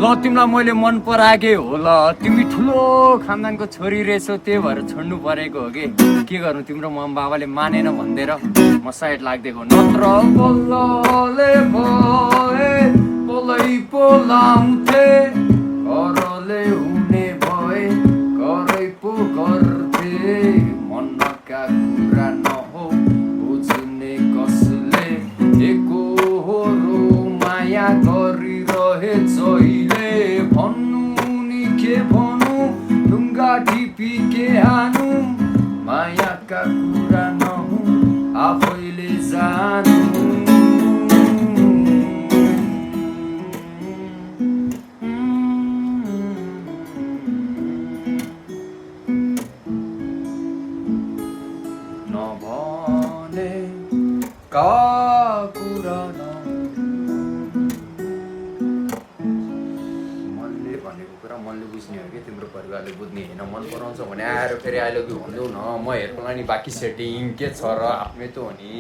ल तिमीलाई मैले मन पराएकै हो ल तिमी ठुलो खानदानको छोरी रहेछौ त्यही भएर छोड्नु परेको हो के गर्नु तिम्रो मम बाबाले मानेन भन्देर म साइड लाग्दिएको नत्र बल्लले भए बोलै बोलाउँथे घरले हुने भए घरै पो गर्थे मनका कुरा नहो बुझ्ने कसले एकहोरो माया गरिरहे जहिले भन्नु नि के भन्नु ढुङ्गा टिपी के हानु मायाका कुरा नहो आफैले जानु नभने का कुरा मनले भनेको कुरा मनले बुझ्ने हो कि तिम्रो परिवारले बुझ्ने होइन मन पराउँछ भने आएर फेरि आइलो कि भनिदेऊ न म हेर्नुलाई नि बाँकी सेटिङ के छ र आफ्नै त हो नि